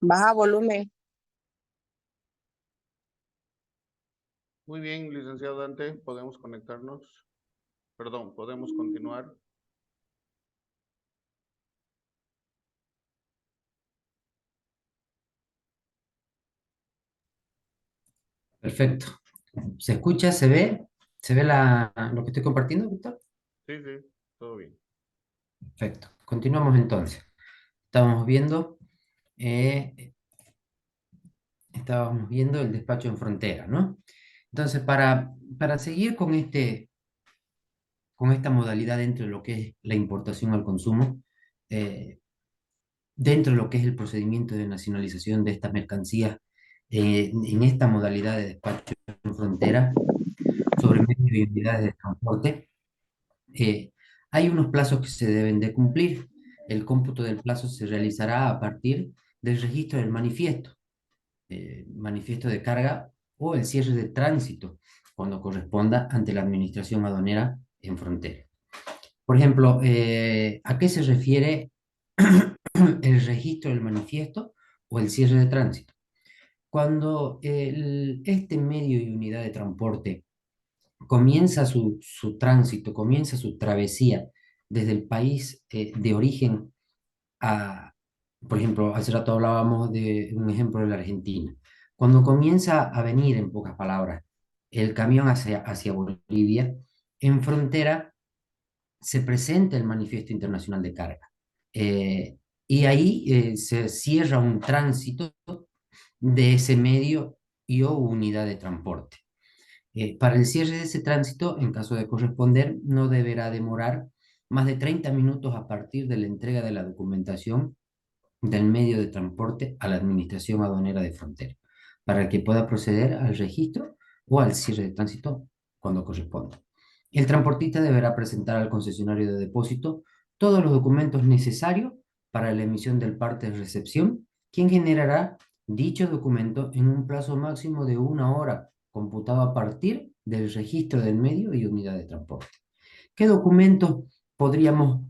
Baja volumen. Muy bien, licenciado Dante, podemos conectarnos. Perdón, podemos continuar. Perfecto. ¿Se escucha? ¿Se ve? ¿Se ve lo que estoy compartiendo, Víctor? Sí, sí, todo bien. Perfecto. Continuamos entonces. Estábamos viendo, eh, estábamos viendo el despacho en frontera, ¿no? Entonces, para seguir con esta modalidad dentro de lo que es la importación al consumo, eh, dentro de lo que es el procedimiento de nacionalización de estas mercancías, en esta modalidad de despacho en frontera, sobre medios y unidades de transporte, eh, hay unos plazos que se deben de cumplir. El cómputo del plazo se realizará a partir del registro del manifiesto, manifiesto de carga o el cierre de tránsito, cuando corresponda ante la administración aduanera en frontera. Por ejemplo, ¿a qué se refiere el registro del manifiesto o el cierre de tránsito? Cuando este medio y unidad de transporte comienza su tránsito, comienza su travesía desde el país de origen a, por ejemplo, hace rato hablábamos de un ejemplo de la Argentina. Cuando comienza a venir, en pocas palabras, el camión hacia Bolivia, en frontera se presenta el Manifiesto Internacional de Carga. Eh, y ahí se cierra un tránsito de ese medio y o unidad de transporte. Para el cierre de ese tránsito, en caso de corresponder, no deberá demorar más de 30 minutos a partir de la entrega de la documentación del medio de transporte a la Administración Aduanera de Frontera, para que pueda proceder al registro o al cierre de tránsito cuando corresponda. El transportista deberá presentar al concesionario de depósito todos los documentos necesarios para la emisión del parte de recepción, quien generará dicho documento en un plazo máximo de 1 hora, computado a partir del registro del medio y unidad de transporte. ¿Qué documentos podríamos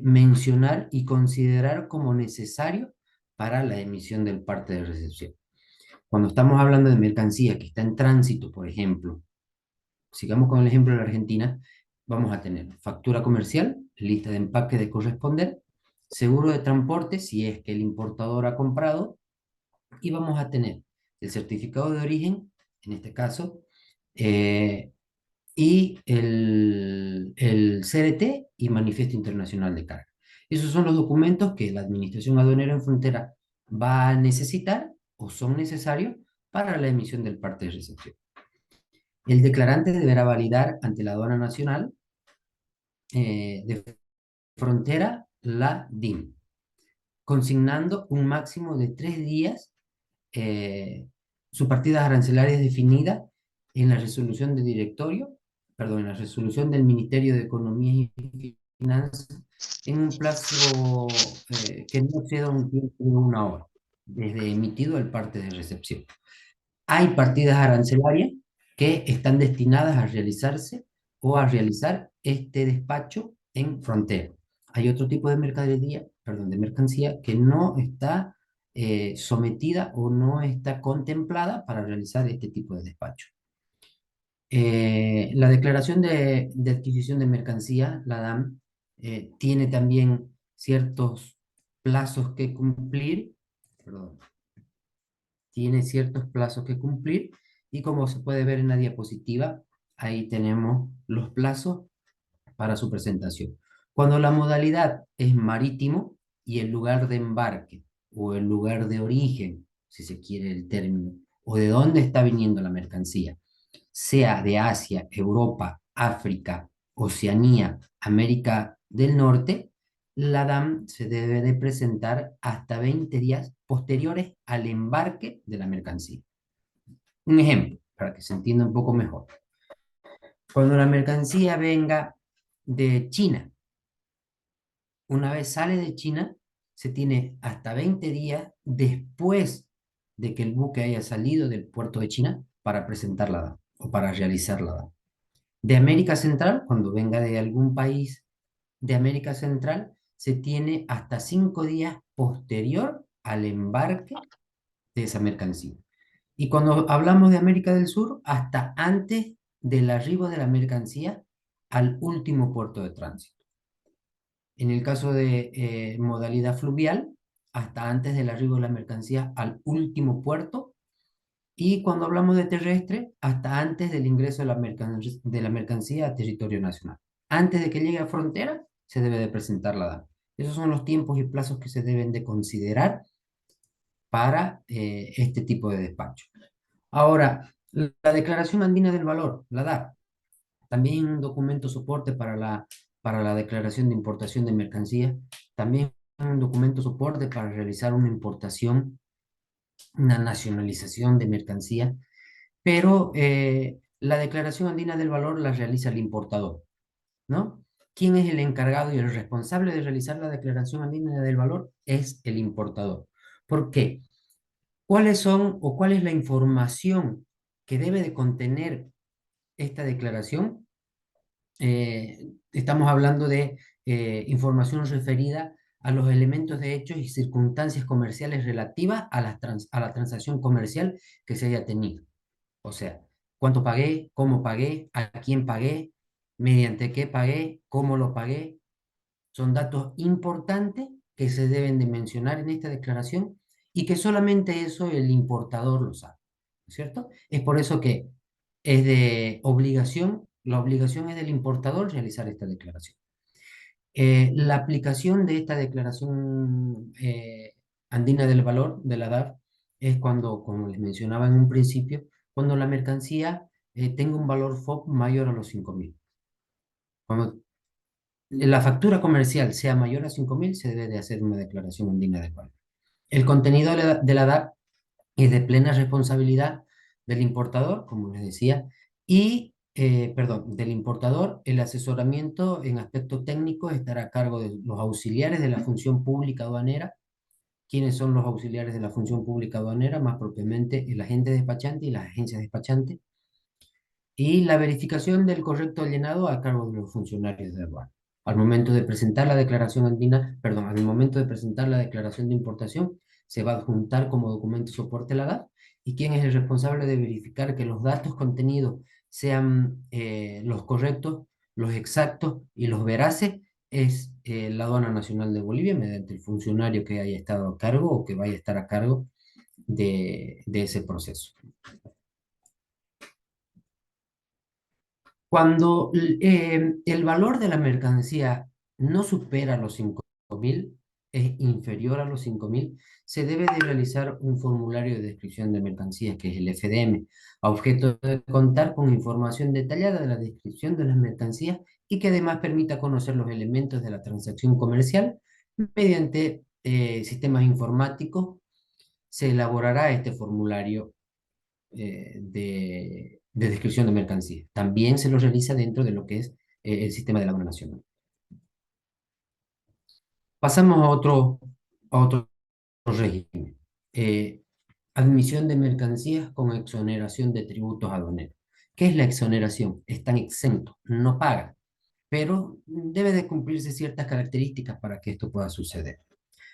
mencionar y considerar como necesario para la emisión del parte de recepción? Cuando estamos hablando de mercancía que está en tránsito, por ejemplo, sigamos con el ejemplo de la Argentina, vamos a tener factura comercial, lista de empaque de corresponder, seguro de transporte, si es que el importador ha comprado, y vamos a tener el certificado de origen, en este caso, y el CRT y Manifiesto Internacional de Carga. Esos son los documentos que la Administración Aduanera en Frontera va a necesitar o son necesarios para la emisión del parte de recepción. El declarante deberá validar ante la aduana nacional de frontera la DIM, consignando un máximo de 3 días su partida arancelaria definida en la resolución del directorio, perdón, en la resolución del Ministerio de Economía y Finanzas, en un plazo que no exceda un tiempo de 1 hora, desde emitido el parte de recepción. Hay partidas arancelarias que están destinadas a realizarse o a realizar este despacho en frontera. Hay otro tipo de mercadería, perdón, de mercancía que no está sometida o no está contemplada para realizar este tipo de despacho. La declaración de adquisición de mercancía, la DAM, tiene también ciertos plazos que cumplir, perdón, tiene ciertos plazos que cumplir y como se puede ver en la diapositiva, ahí tenemos los plazos para su presentación. Cuando la modalidad es marítimo y el lugar de embarque o el lugar de origen, si se quiere el término, o de dónde está viniendo la mercancía, sea de Asia, Europa, África, Oceanía, América del Norte, la DAM se debe de presentar hasta 20 días posteriores al embarque de la mercancía. Un ejemplo, para que se entienda un poco mejor. Cuando la mercancía venga de China, una vez sale de China, se tiene hasta 20 días después de que el buque haya salido del puerto de China para presentar la DAM o para realizar la DAM. De América Central, cuando venga de algún país de América Central, se tiene hasta 5 días posterior al embarque de esa mercancía. Y cuando hablamos de América del Sur, hasta antes del arribo de la mercancía al último puerto de tránsito. En el caso de modalidad fluvial, hasta antes del arribo de la mercancía al último puerto. Y cuando hablamos de terrestre, hasta antes del ingreso de la mercancía a territorio nacional. Antes de que llegue a frontera, se debe de presentar la DAN. Esos son los tiempos y plazos que se deben de considerar para este tipo de despacho. Ahora, la Declaración Andina del Valor, la DAV, también un documento soporte para la declaración de importación de mercancías, también un documento soporte para realizar una importación, una nacionalización de mercancía, pero la Declaración Andina del Valor la realiza el importador, ¿no? ¿Quién es el encargado y el responsable de realizar la Declaración Andina del Valor? Es el importador. ¿Por qué? ¿Cuáles son o cuál es la información que debe de contener esta declaración? Estamos hablando de información referida a los elementos de hechos y circunstancias comerciales relativas a a la transacción comercial que se haya tenido. O sea, cuánto pagué, a quién pagué, mediante qué pagué, cómo lo pagué. Son datos importantes que se deben de mencionar en esta declaración y que solamente eso el importador lo sabe, ¿no es cierto? Es por eso que es de obligación, la obligación es del importador realizar esta declaración. La aplicación de esta declaración andina del valor de la DAF es cuando, como les mencionaba en un principio, cuando la mercancía tenga un valor FOB mayor a los 5.000. Cuando la factura comercial sea mayor a 5.000, se debe de hacer una declaración andina del valor. El contenido de la DAF es de plena responsabilidad del importador, como les decía, y, perdón, del importador, el asesoramiento en aspectos técnicos estará a cargo de los auxiliares de la función pública aduanera. ¿Quiénes son los auxiliares de la función pública aduanera? Más propiamente el agente despachante y las agencias despachantes. Y la verificación del correcto llenado a cargo de los funcionarios de aduana. Al momento de presentar la declaración andina, perdón, al momento de presentar la declaración de importación, se va a adjuntar como documento soporte la DAT. ¿Y quién es el responsable de verificar que los datos contenidos sean los correctos, los exactos y los veraces? Es la Aduana Nacional de Bolivia, mediante el funcionario que haya estado a cargo o que vaya a estar a cargo de ese proceso. Cuando el valor de la mercancía no supera los 5.000, es inferior a los 5.000, se debe de realizar un formulario de descripción de mercancías, que es el FDM, a objeto de contar con información detallada de la descripción de las mercancías y que además permita conocer los elementos de la transacción comercial mediante sistemas informáticos. Se elaborará este formulario de descripción de mercancía. También se lo realiza dentro de lo que es el sistema de la Aduana Nacional. Pasamos a otro régimen. Eh, Admisión de mercancías con exoneración de tributos aduaneros. ¿Qué es la exoneración? Están exentos, no pagan, pero debe de cumplirse ciertas características para que esto pueda suceder.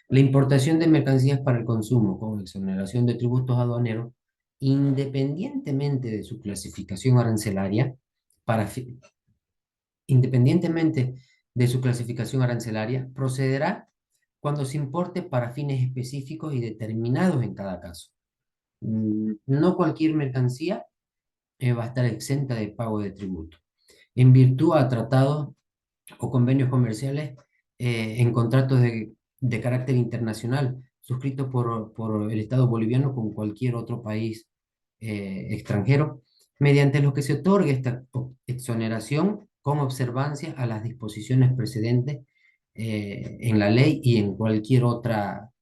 La importación de mercancías para el consumo con exoneración de tributos aduaneros, independientemente de su clasificación arancelaria, para independientemente de su clasificación arancelaria, procederá cuando se importe para fines específicos y determinados en cada caso. No cualquier mercancía va a estar exenta de pago de tributo. En virtud a tratados o convenios comerciales en contratos de carácter internacional suscritos por el Estado boliviano con cualquier otro país extranjero, mediante los que se otorgue esta exoneración con observancia a las disposiciones precedentes en la ley y en cualquier otra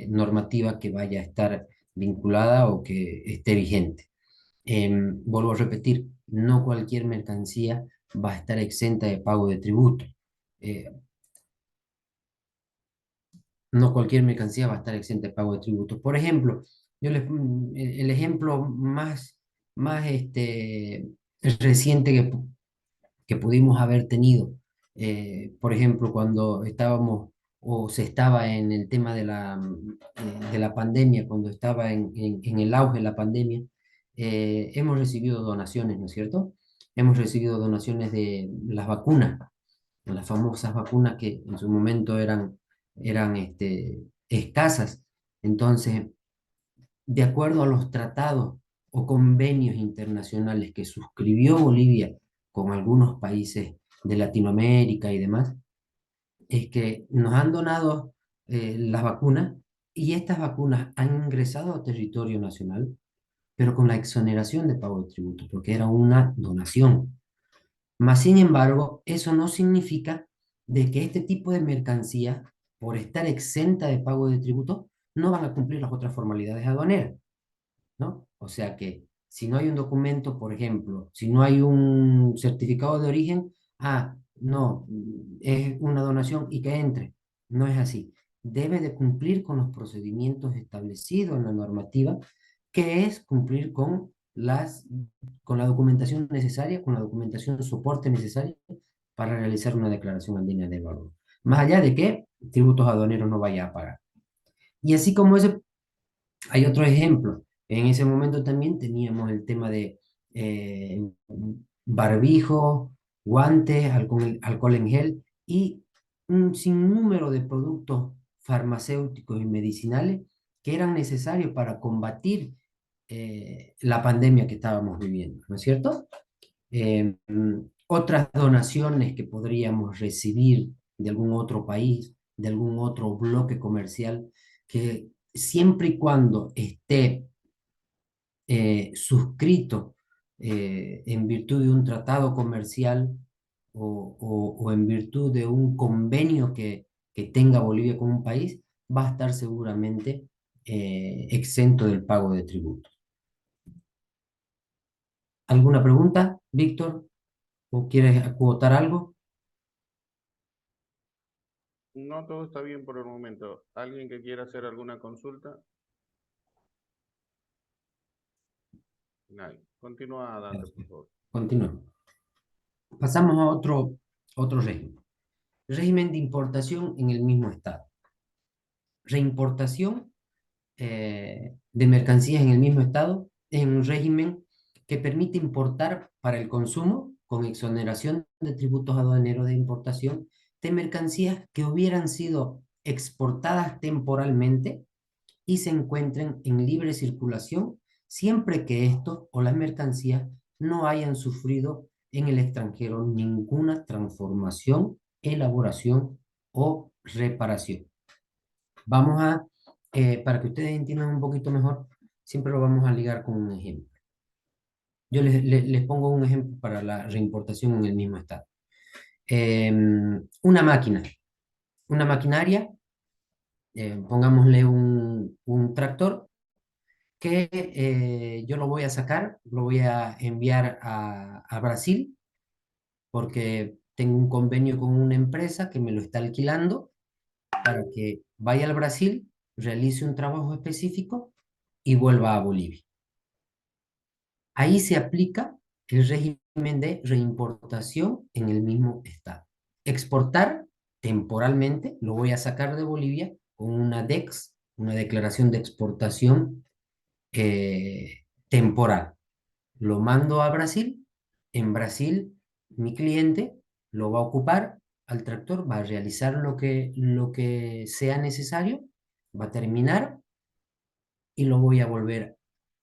normativa que vaya a estar vinculada o que esté vigente. Vuelvo a repetir, no cualquier mercancía va a estar exenta de pago de tributo. Eh, no cualquier mercancía va a estar exenta de pago de tributos. Por ejemplo, el ejemplo más reciente que pudimos haber tenido, por ejemplo, cuando estábamos o se estaba en el tema de la pandemia, cuando estaba en el auge de la pandemia, hemos recibido donaciones, ¿no es cierto? Hemos recibido donaciones de las vacunas, las famosas vacunas que en su momento eran escasas. Entonces, de acuerdo a los tratados o convenios internacionales que suscribió Bolivia con algunos países de Latinoamérica y demás, es que nos han donado las vacunas y estas vacunas han ingresado a territorio nacional, pero con la exoneración de pago de tributos, porque era una donación. Mas, sin embargo, eso no significa de que este tipo de mercancía, por estar exenta de pago de tributos, no van a cumplir las otras formalidades aduaneras, ¿no? O sea que si no hay un documento, por ejemplo, si no hay un certificado de origen, no, es una donación y que entre. No es así. Debe de cumplir con los procedimientos establecidos en la normativa, que es cumplir con la documentación necesaria, con la documentación de soporte necesaria para realizar una declaración andina de valor. Más allá de que tributos aduaneros no vaya a pagar. Y así como ese hay otro ejemplo. En ese momento también teníamos el tema de eh, barbijo, guantes, alcohol en gel y un sinnúmero de productos farmacéuticos y medicinales que eran necesarios para combatir la pandemia que estábamos viviendo, ¿no es cierto? Otras donaciones que podríamos recibir de algún otro país, de algún otro bloque comercial, que siempre y cuando esté suscrito en virtud de un tratado comercial o en virtud de un convenio que tenga Bolivia con un país, va a estar seguramente exento del pago de tributos. ¿Alguna pregunta, Víctor? ¿O quieres acotar algo? No, todo está bien por el momento. ¿Alguien que quiera hacer alguna consulta? Nadie. Continúa, Dante, por favor. Continuamos. Pasamos a otro régimen. Régimen de importación en el mismo estado. Reimportación de mercancías en el mismo estado es un régimen que permite importar para el consumo con exoneración de tributos aduaneros de importación de mercancías que hubieran sido exportadas temporalmente y se encuentren en libre circulación siempre que estos o las mercancías no hayan sufrido en el extranjero ninguna transformación, elaboración o reparación. Vamos para que ustedes entiendan un poquito mejor, siempre lo vamos a ligar con un ejemplo. Yo les pongo un ejemplo para la reimportación en el mismo estado. Una máquina, una maquinaria, pongámosle un tractor que yo lo voy a sacar, lo voy a enviar a Brasil porque tengo un convenio con una empresa que me lo está alquilando para que vaya al Brasil, realice un trabajo específico y vuelva a Bolivia. Ahí se aplica el régimen de reimportación en el mismo estado. Exportar temporalmente, lo voy a sacar de Bolivia con una DEX, una declaración de exportación temporal. Lo mando a Brasil. En Brasil, mi cliente lo va a ocupar al tractor, va a realizar lo que sea necesario, va a terminar y lo voy a volver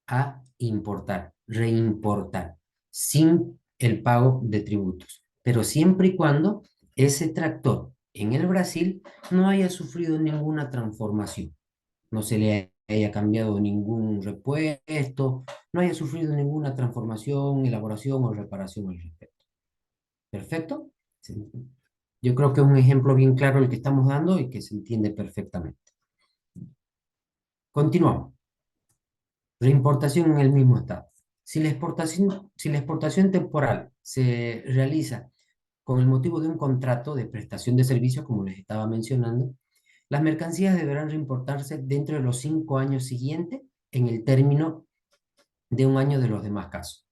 a importar, reimportar, sin el pago de tributos. Pero siempre y cuando ese tractor en el Brasil no haya sufrido ninguna transformación, no se le haya cambiado ningún repuesto, no haya sufrido ninguna transformación, elaboración o reparación al respecto. ¿Perfecto? Sí. Yo creo que es un ejemplo bien claro el que estamos dando y que se entiende perfectamente. Continuamos. Reimportación en el mismo estado. Si la exportación temporal se realiza con el motivo de un contrato de prestación de servicios, como les estaba mencionando, las mercancías deberán reimportarse dentro de los 5 años siguientes en el término de un año de los demás casos.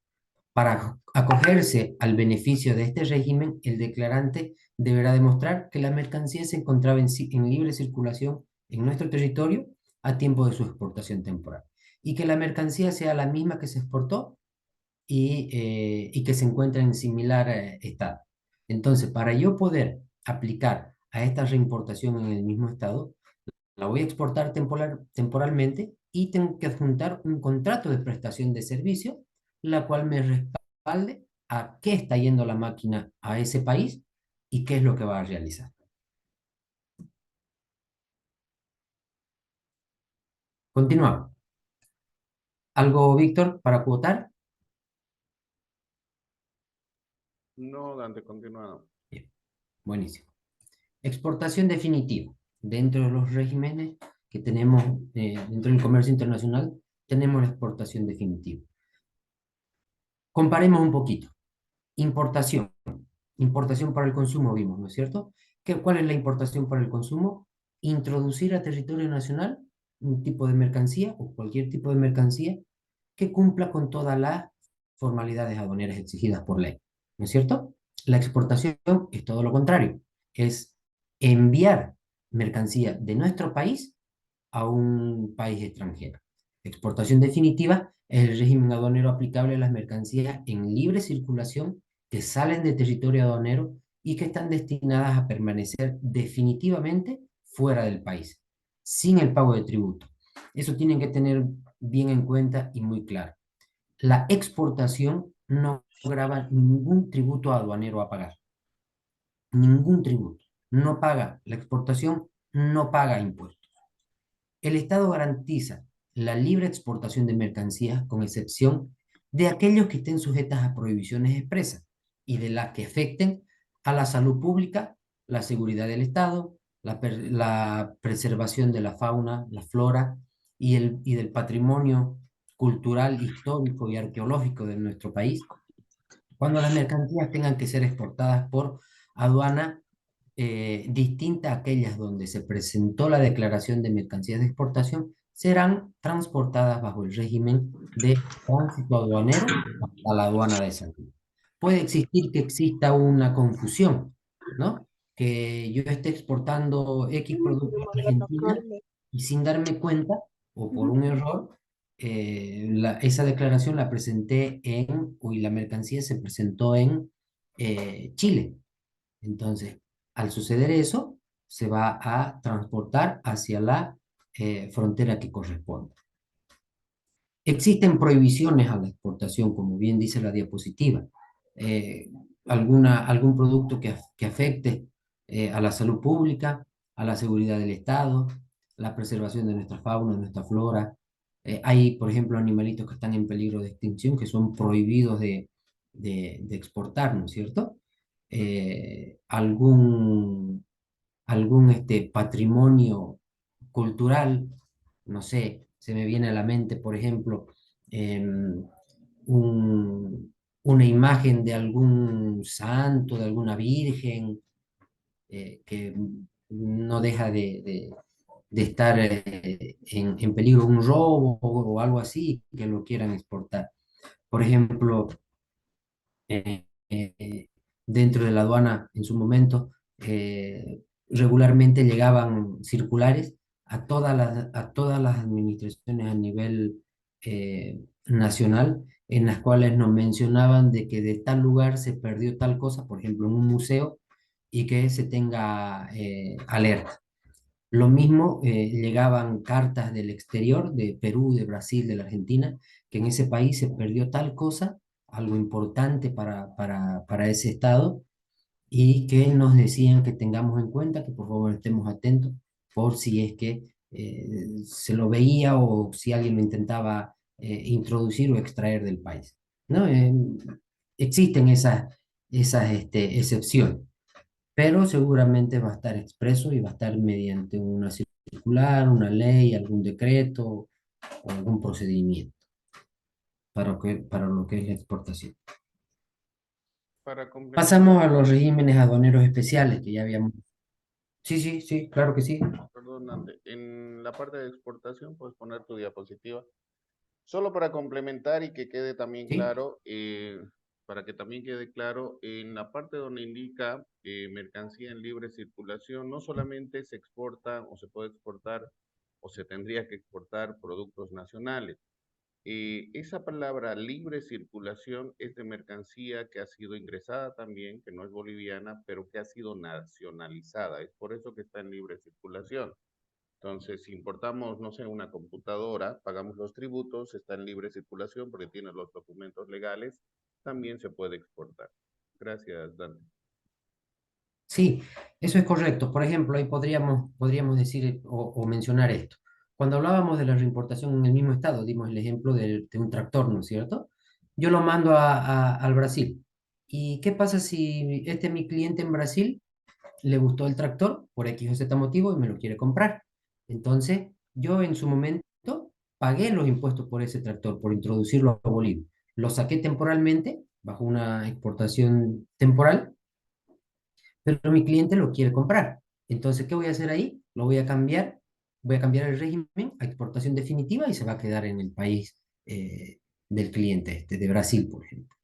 Para acogerse al beneficio de este régimen, el declarante deberá demostrar que la mercancía se encontraba en libre circulación en nuestro territorio a tiempo de su exportación temporal y que la mercancía sea la misma que se exportó y que se encuentra en similar estado. Entonces, para yo poder aplicar a esta reimportación en el mismo estado, la voy a exportar temporalmente y tengo que adjuntar un contrato de prestación de servicio, la cual me respalde a qué está yendo la máquina a ese país y qué es lo que va a realizar. Continuamos. ¿Algo, Víctor, para cuotar? No, Dante, continúa. Bien, buenísimo. Exportación definitiva. Dentro de los regímenes que tenemos, dentro del comercio internacional, tenemos la exportación definitiva. Comparemos un poquito. Importación. Importación para el consumo vimos, ¿no es cierto? ¿Cuál es la importación para el consumo? Introducir a territorio nacional un tipo de mercancía o cualquier tipo de mercancía que cumpla con todas las formalidades aduaneras exigidas por ley, ¿no es cierto? La exportación es todo lo contrario, es enviar mercancía de nuestro país a un país extranjero. Exportación definitiva es el régimen aduanero aplicable a las mercancías en libre circulación que salen de territorio aduanero y que están destinadas a permanecer definitivamente fuera del país, sin el pago de tributo. Eso tienen que tener bien en cuenta y muy claro. La exportación no grava ningún tributo aduanero a pagar, ningún tributo. No paga la exportación, no paga impuestos. El Estado garantiza la libre exportación de mercancías con excepción de aquellos que estén sujetas a prohibiciones expresas y de las que afecten a la salud pública, la seguridad del Estado, la preservación de la fauna, la flora y del patrimonio cultural, histórico y arqueológico de nuestro país, cuando las mercancías tengan que ser exportadas por aduana distinta a aquellas donde se presentó la declaración de mercancías de exportación, serán transportadas bajo el régimen de tránsito aduanero a la aduana de salida. Puede existir que exista una confusión, ¿no? Que yo esté exportando X productos a Argentina y sin darme cuenta o por un error, esa declaración la presenté y la mercancía se presentó en Chile. Entonces, al suceder eso, se va a transportar hacia la frontera que corresponde. Existen prohibiciones a la exportación, como bien dice la diapositiva. Eh, algún producto que afecte a la salud pública, a la seguridad del Estado, la preservación de nuestra fauna, de nuestra flora. Hay, por ejemplo, animalitos que están en peligro de extinción que son prohibidos de exportar, ¿no es cierto? Algún patrimonio cultural, no sé, se me viene a la mente, por ejemplo, em, una imagen de algún santo, de alguna virgen, que no deja de estar en peligro un robo o algo así, que lo quieran exportar. Por ejemplo, dentro de la aduana en su momento, regularmente llegaban circulares a todas las administraciones a nivel nacional, en las cuales nos mencionaban de que de tal lugar se perdió tal cosa, por ejemplo, en un museo, y que se tenga alerta. Lo mismo, llegaban cartas del exterior, de Perú, de Brasil, de la Argentina, que en ese país se perdió tal cosa, algo importante para ese estado, y que nos decían que tengamos en cuenta, que por favor estemos atentos por si es que se lo veía o si alguien lo intentaba introducir o extraer del país, ¿no? Existen esas excepciones, pero seguramente va a estar expreso y va a estar mediante una circular, una ley, algún decreto o algún procedimiento para lo que es la exportación. Para complementar, Pasamos a los regímenes aduaneros especiales que ya habíamos. Sí, sí, sí, claro que sí. perdón, Dante, en la parte de exportación puedes poner tu diapositiva. Solo para complementar y que quede también ¿sí? claro, para que también quede claro, en la parte donde indica mercancía en libre circulación, no solamente se exporta o se puede exportar o se tendría que exportar productos nacionales. Esa palabra libre circulación es de mercancía que ha sido ingresada también, que no es boliviana, pero que ha sido nacionalizada. Es por eso que está en libre circulación. Entonces, si importamos, no sé, una computadora, pagamos los tributos, está en libre circulación porque tiene los documentos legales, también se puede exportar. Gracias, Dante. Sí, eso es correcto. Por ejemplo, ahí podríamos decir o mencionar esto. Cuando hablábamos de la reimportación en el mismo estado, dimos el ejemplo de un tractor, ¿no es cierto? Yo lo mando al Brasil. ¿Y qué pasa si este mi cliente en Brasil le gustó el tractor por X o Z motivo y me lo quiere comprar? Entonces, yo en su momento pagué los impuestos por ese tractor, por introducirlo a Bolivia. Lo saqué temporalmente, bajo una exportación temporal, pero mi cliente lo quiere comprar. Entonces, ¿qué voy a hacer ahí? Voy a cambiar el régimen a exportación definitiva y se va a quedar en el país del cliente este, de Brasil, por ejemplo.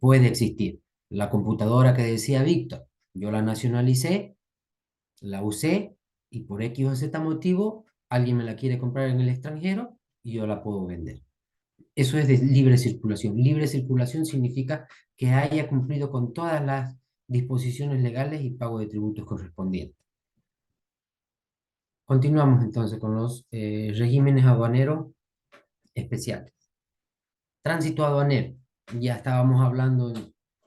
Puede existir. La computadora que decía Víctor, yo la nacionalicé, la usé y por X o Z motivo alguien me la quiere comprar en el extranjero y yo la puedo vender. Eso es de libre circulación. Libre circulación significa que haya cumplido con todas las disposiciones legales y pago de tributos correspondientes. Continuamos entonces con los regímenes aduaneros especiales. Tránsito aduanero. Ya estábamos hablando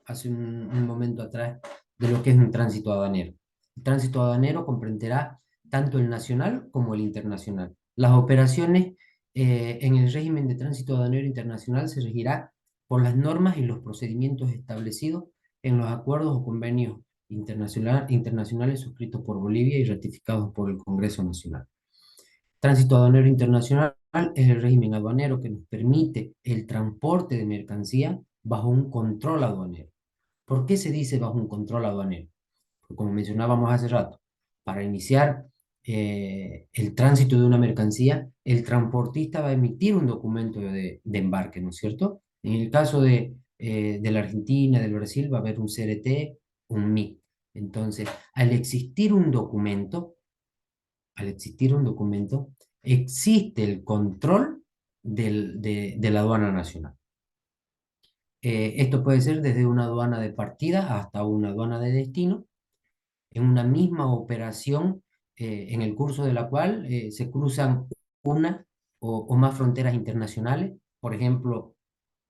hace un momento atrás de lo que es un tránsito aduanero. El tránsito aduanero comprenderá tanto el nacional como el internacional. Las operaciones en el régimen de tránsito aduanero internacional se regirá por las normas y los procedimientos establecidos en los acuerdos o convenios internacionales suscritos por Bolivia y ratificados por el Congreso Nacional. Tránsito aduanero internacional es el régimen aduanero que nos permite el transporte de mercancía bajo un control aduanero. ¿Por qué se dice bajo un control aduanero? Porque como mencionábamos hace rato, para iniciar el tránsito de una mercancía, el transportista va a emitir un documento de embarque, ¿no es cierto? En el caso de la Argentina, del Brasil, va a haber un CRT, un MIC. Entonces, al existir un documento, existe el control de la aduana nacional. Esto puede ser desde una aduana de partida hasta una aduana de destino, en una misma operación en el curso de la cual se cruzan una o más fronteras internacionales. Por ejemplo,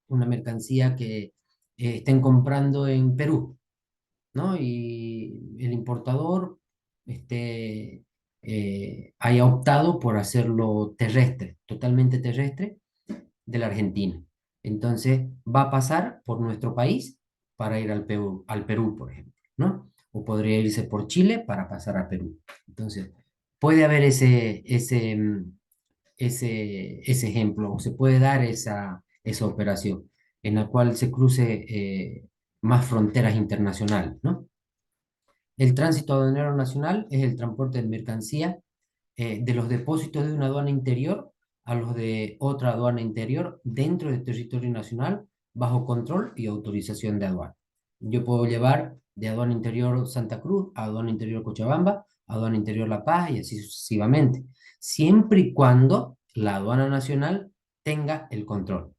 una mercancía que estén comprando en Perú, ¿no? Y el importador haya optado por hacerlo terrestre, totalmente terrestre, de la Argentina. Entonces va a pasar por nuestro país para ir al Perú, por ejemplo, ¿no? O podría irse por Chile para pasar a Perú. Entonces, puede haber ese ejemplo, o se puede dar esa operación en la cual se cruce más fronteras internacionales, ¿no? El tránsito aduanero nacional es el transporte de mercancía de los depósitos de una aduana interior a los de otra aduana interior dentro del territorio nacional bajo control y autorización de aduana. Yo puedo llevar de aduana interior Santa Cruz a aduana interior Cochabamba, aduana interior La Paz y así sucesivamente, siempre y cuando la aduana nacional tenga el control.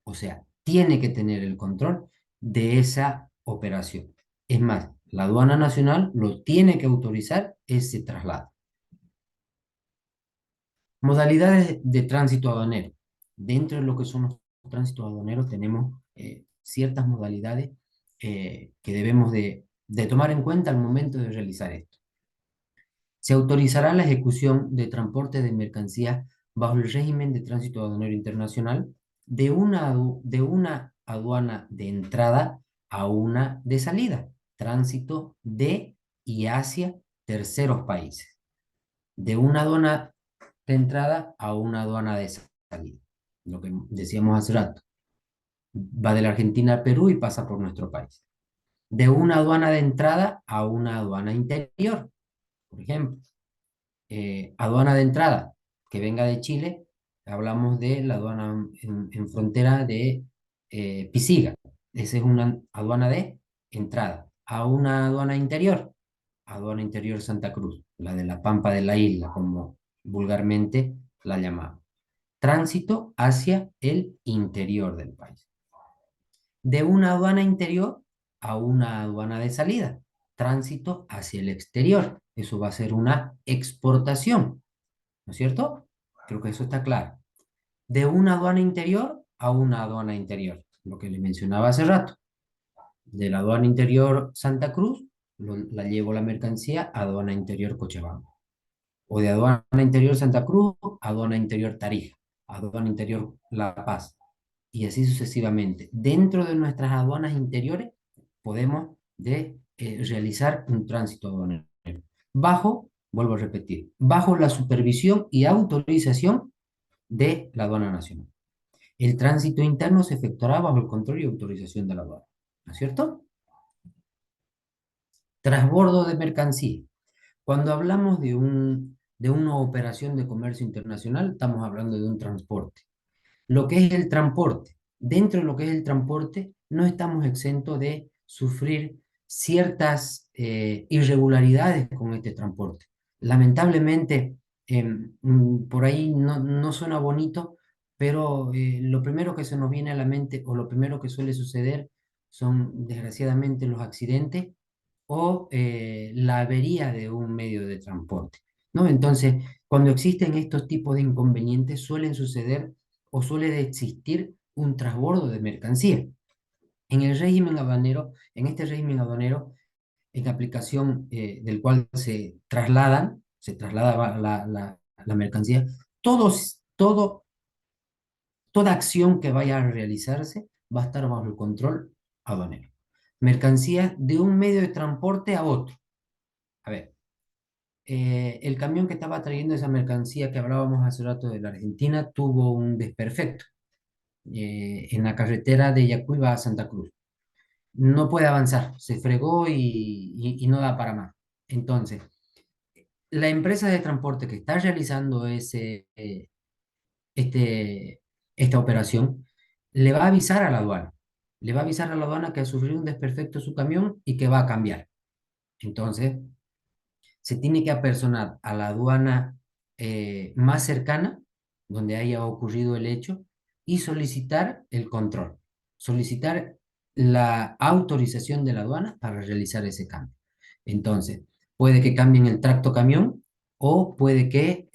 O sea, tiene que tener el control de esa operación. Es más, la aduana nacional lo tiene que autorizar ese traslado. Modalidades de tránsito aduanero. Dentro de lo que son los tránsitos aduaneros tenemos ciertas modalidades que debemos de tomar en cuenta al momento de realizar esto. Se autorizará la ejecución de transporte de mercancías bajo el régimen de tránsito aduanero internacional de una aduana de entrada a una de salida, tránsito de y hacia terceros países, de una aduana de entrada a una aduana de salida, lo que decíamos hace rato, va de la Argentina al Perú y pasa por nuestro país, de una aduana de entrada a una aduana interior, por ejemplo aduana de entrada que venga de Chile, Hablamos de la aduana en frontera de Pisiga. Esa es una aduana de entrada. A una aduana interior Santa Cruz, la de la Pampa de la Isla, como vulgarmente la llamamos. Tránsito hacia el interior del país. De una aduana interior a una aduana de salida. Tránsito hacia el exterior. Eso va a ser una exportación, ¿no es cierto? Creo que eso está claro. De una aduana interior a una aduana interior, lo que le mencionaba hace rato. De la aduana interior Santa Cruz, la llevo la mercancía a aduana interior Cochabamba. O de aduana interior Santa Cruz, aduana interior Tarija, aduana interior La Paz, y así sucesivamente. Dentro de nuestras aduanas interiores podemos realizar un tránsito aduanero. Vuelvo a repetir, bajo la supervisión y autorización de la aduana nacional. El tránsito interno se efectuará bajo el control y autorización de la aduana, ¿no es cierto? Transbordo de mercancía. Cuando hablamos de una operación de comercio internacional, estamos hablando de un transporte. Lo que es el transporte, dentro de lo que es el transporte, no estamos exentos de sufrir ciertas irregularidades con este transporte. Lamentablemente, por ahí no suena bonito, pero lo primero que se nos viene a la mente o lo primero que suele suceder son desgraciadamente los accidentes o la avería de un medio de transporte, ¿no? Entonces, cuando existen estos tipos de inconvenientes, suelen suceder o suele existir un transbordo de mercancía. En el régimen aduanero, en este régimen aduanero, en aplicación del cual se traslada la mercancía, toda acción que vaya a realizarse va a estar bajo el control aduanero. Mercancía de un medio de transporte a otro. A ver, el camión que estaba trayendo esa mercancía que hablábamos hace rato de la Argentina tuvo un desperfecto en la carretera de Yacuiba a Santa Cruz. No puede avanzar, se fregó y no da para más. Entonces, la empresa de transporte que está realizando este, esta operación le va a avisar a la aduana. Le va a avisar a la aduana que ha sufrido un desperfecto su camión y que va a cambiar. Entonces, se tiene que apersonar a la aduana más cercana, donde haya ocurrido el hecho, y solicitar el control, solicitar la autorización de la aduana para realizar ese cambio. Entonces, puede que cambien el tracto camión o puede que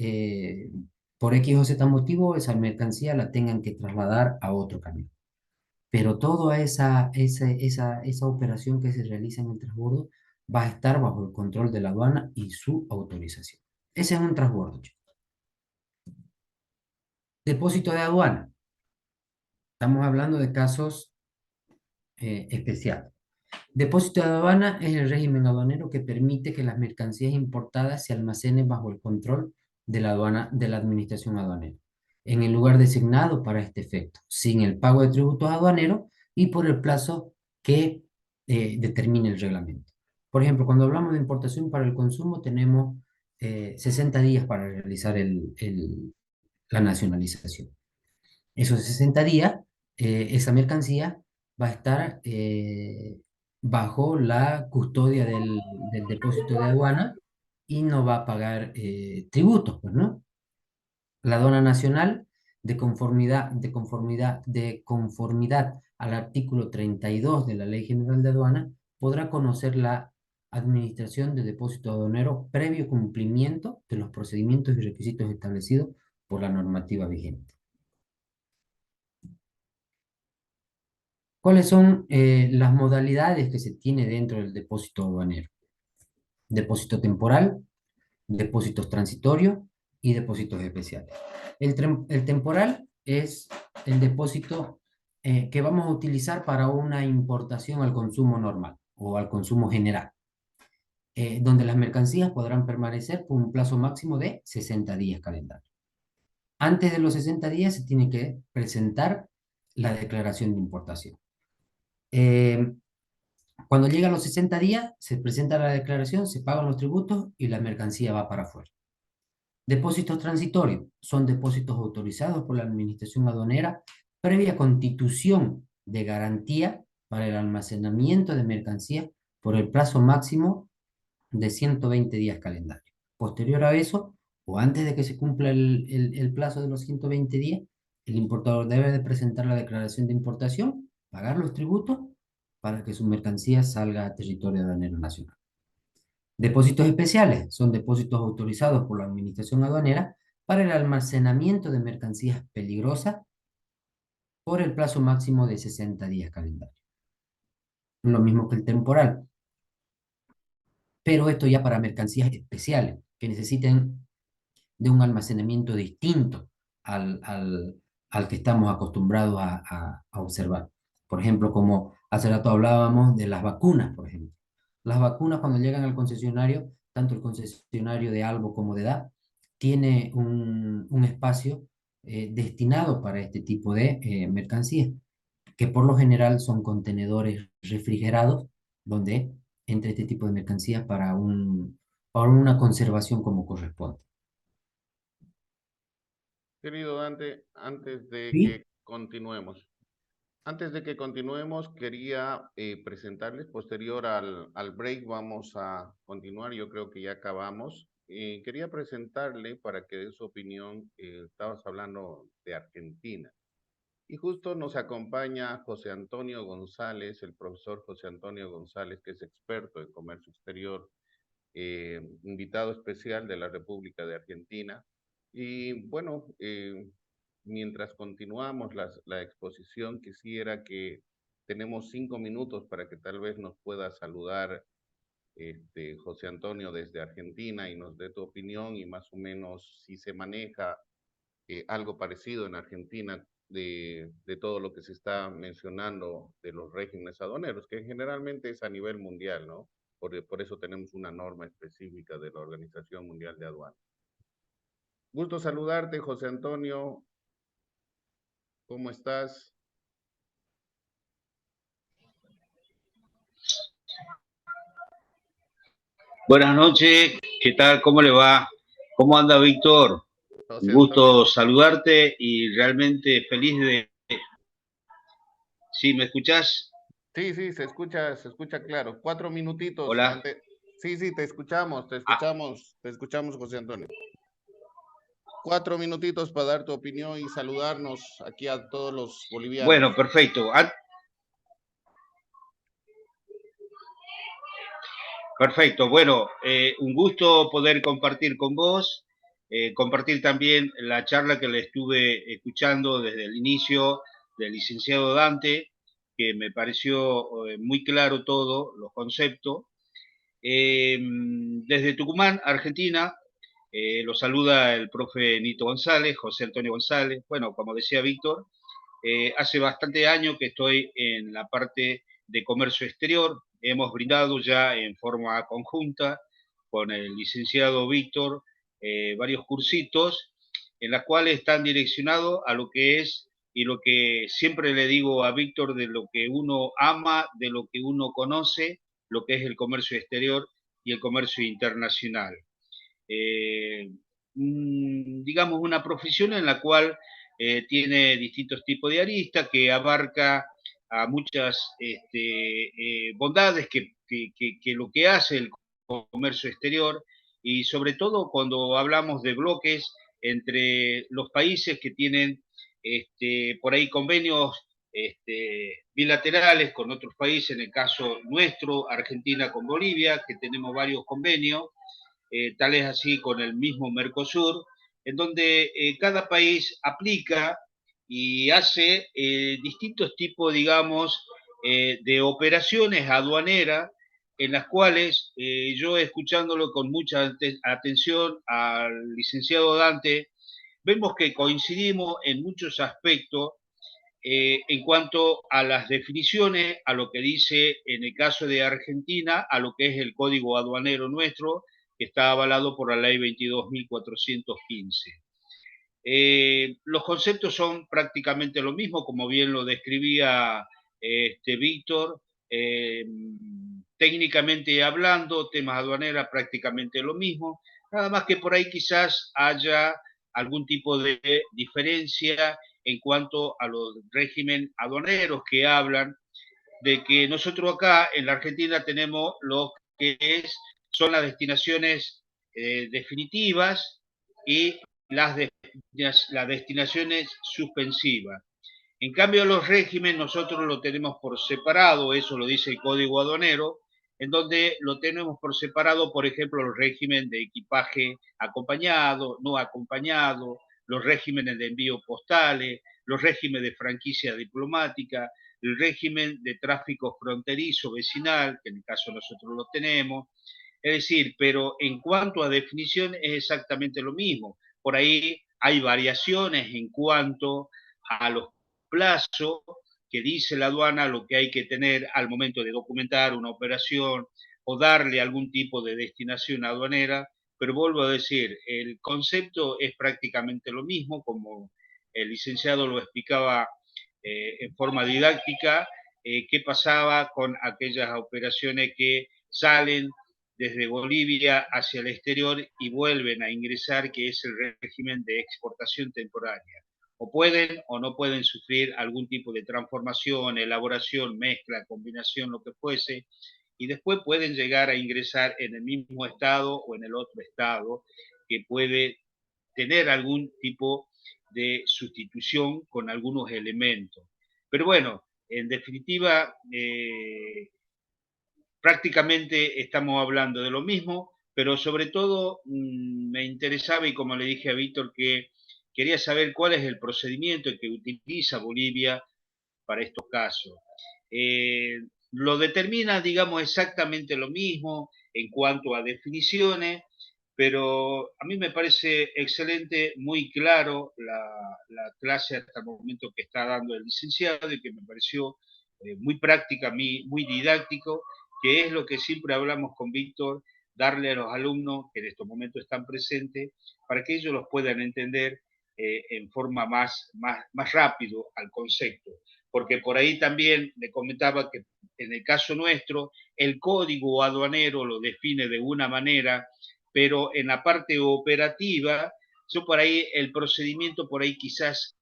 por X o Z motivo esa mercancía la tengan que trasladar a otro camión. Pero toda esa operación que se realiza en el transbordo va a estar bajo el control de la aduana y su autorización. Ese es un transbordo, chicos. Depósito de aduana. Estamos hablando de casos especiales. Depósito de aduana es el régimen aduanero que permite que las mercancías importadas se almacenen bajo el control de la aduana, de la administración aduanera, en el lugar designado para este efecto, sin el pago de tributos aduaneros y por el plazo que determine el reglamento. Por ejemplo, cuando hablamos de importación para el consumo, tenemos 60 días para realizar la nacionalización. Esos 60 días, esa mercancía va a estar bajo la custodia del depósito de aduana y no va a pagar tributos, pues, ¿no? La aduana nacional, de conformidad al artículo 32 de la Ley General de Aduana, podrá conocer la administración de depósito aduanero previo cumplimiento de los procedimientos y requisitos establecidos por la normativa vigente. ¿Cuáles son las modalidades que se tiene dentro del depósito aduanero? Depósito temporal, depósitos transitorios y depósitos especiales. El temporal es el depósito que vamos a utilizar para una importación al consumo normal o al consumo general, donde las mercancías podrán permanecer por un plazo máximo de 60 días calendarios. Antes de los 60 días se tiene que presentar la declaración de importación. Eh, Cuando llegan los 60 días, se presenta la declaración, se pagan los tributos y la mercancía va para afuera. Depósitos transitorios son depósitos autorizados por la Administración Aduanera previa constitución de garantía para el almacenamiento de mercancías por el plazo máximo de 120 días calendarios. Posterior a eso, o antes de que se cumpla el plazo de los 120 días, el importador debe de presentar la declaración de importación, pagar los tributos para que su mercancía salga a territorio aduanero nacional. Depósitos especiales son depósitos autorizados por la Administración Aduanera para el almacenamiento de mercancías peligrosas por el plazo máximo de 60 días calendarios. Lo mismo que el temporal, pero esto ya para mercancías especiales que necesiten de un almacenamiento distinto al, al, al que estamos acostumbrados a observar. Por ejemplo, como hace rato hablábamos de las vacunas, por ejemplo. Las vacunas cuando llegan al concesionario, tanto el concesionario de Albo como de DA, tiene un espacio destinado para este tipo de mercancías, que por lo general son contenedores refrigerados, donde entra este tipo de mercancías para una conservación como corresponde. Querido Dante, ¿Sí? antes de que continuemos, quería presentarles, posterior al break, vamos a continuar, yo creo que ya acabamos. Quería presentarle para que dé su opinión, estabas hablando de Argentina. Y justo nos acompaña José Antonio González, el profesor José Antonio González, que es experto en comercio exterior, invitado especial de la República de Argentina. Y bueno, mientras continuamos la exposición, quisiera que tenemos 5 minutos para que tal vez nos pueda saludar José Antonio desde Argentina y nos dé tu opinión y más o menos si se maneja algo parecido en Argentina de todo lo que se está mencionando de los regímenes aduaneros, que generalmente es a nivel mundial, ¿no? Por eso tenemos una norma específica de la Organización Mundial de Aduanas. Gusto saludarte, José Antonio. ¿Cómo estás? Buenas noches, ¿qué tal? ¿Cómo le va? ¿Cómo anda, Víctor? Un José Antonio. gusto saludarte y realmente feliz de... ¿Sí, me escuchás? Sí, sí, se escucha claro. 4 minutitos Hola. antes. Sí, sí, te escuchamos, te Ah, escuchamos, te escuchamos, José Antonio. 4 minutitos para dar tu opinión y saludarnos aquí a todos los bueno, bolivianos. perfecto. Perfecto. Bueno, un gusto poder compartir con vos, compartir también la charla que le estuve escuchando desde el inicio del licenciado Dante, que me pareció muy claro todo, los conceptos. Desde Tucumán, Argentina, lo saluda el profe Nito González, José Antonio González. Bueno, como decía Víctor, hace bastante años que estoy en la parte de comercio exterior. Hemos brindado ya en forma conjunta con el licenciado Víctor varios cursitos en los cuales están direccionados a lo que es y lo que siempre le digo a Víctor de lo que uno ama, de lo que uno conoce, lo que es el comercio exterior y el comercio internacional. Eh, digamos, una profesión en la cual tiene distintos tipos de aristas que abarca a muchas bondades que lo que hace el comercio exterior y sobre todo cuando hablamos de bloques entre los países que tienen por ahí convenios bilaterales con otros países, en el caso nuestro, Argentina con Bolivia, que tenemos varios convenios, tal es así con el mismo Mercosur, en donde cada país aplica y hace distintos tipos, digamos, de operaciones aduaneras en las cuales yo escuchándolo con mucha atención al licenciado Dante, vemos que coincidimos en muchos aspectos en cuanto a las definiciones, a lo que dice en el caso de Argentina, a lo que es el código aduanero nuestro, que está avalado por la ley 22.415. Los conceptos son prácticamente lo mismo, como bien lo describía Víctor. Técnicamente hablando, temas aduaneras prácticamente lo mismo. Nada más que por ahí quizás haya algún tipo de diferencia en cuanto a los régimen aduaneros que hablan de que nosotros acá en la Argentina tenemos lo que son las destinaciones definitivas y las destinaciones suspensivas. En cambio, los regímenes nosotros lo tenemos por separado, eso lo dice el Código Aduanero, en donde lo tenemos por separado, por ejemplo, el régimen de equipaje acompañado, no acompañado, los regímenes de envío postales, los regímenes de franquicia diplomática, el régimen de tráfico fronterizo vecinal, que en el caso nosotros lo tenemos. Es decir, pero en cuanto a definición es exactamente lo mismo. Por ahí hay variaciones en cuanto a los plazos que dice la aduana, lo que hay que tener al momento de documentar una operación o darle algún tipo de destinación aduanera, pero vuelvo a decir, el concepto es prácticamente lo mismo, como el licenciado lo explicaba en forma didáctica, qué pasaba con aquellas operaciones que salen desde Bolivia hacia el exterior y vuelven a ingresar, que es el régimen de exportación temporaria. O pueden o no pueden sufrir algún tipo de transformación, elaboración, mezcla, combinación, lo que fuese, y después pueden llegar a ingresar en el mismo estado o en el otro estado, que puede tener algún tipo de sustitución con algunos elementos. Pero bueno, en definitiva, prácticamente estamos hablando de lo mismo, pero sobre todo me interesaba, y como le dije a Víctor, que quería saber cuál es el procedimiento que utiliza Bolivia para estos casos. Lo determina, digamos, exactamente lo mismo en cuanto a definiciones, pero a mí me parece excelente, muy claro la clase hasta el momento que está dando el licenciado y que me pareció muy práctica, muy didáctico, que es lo que siempre hablamos con Víctor, darle a los alumnos que en estos momentos están presentes para que ellos los puedan entender en forma más rápido al concepto. Porque por ahí también le comentaba que en el caso nuestro, el código aduanero lo define de una manera, pero en la parte operativa, yo por ahí el procedimiento por ahí quizás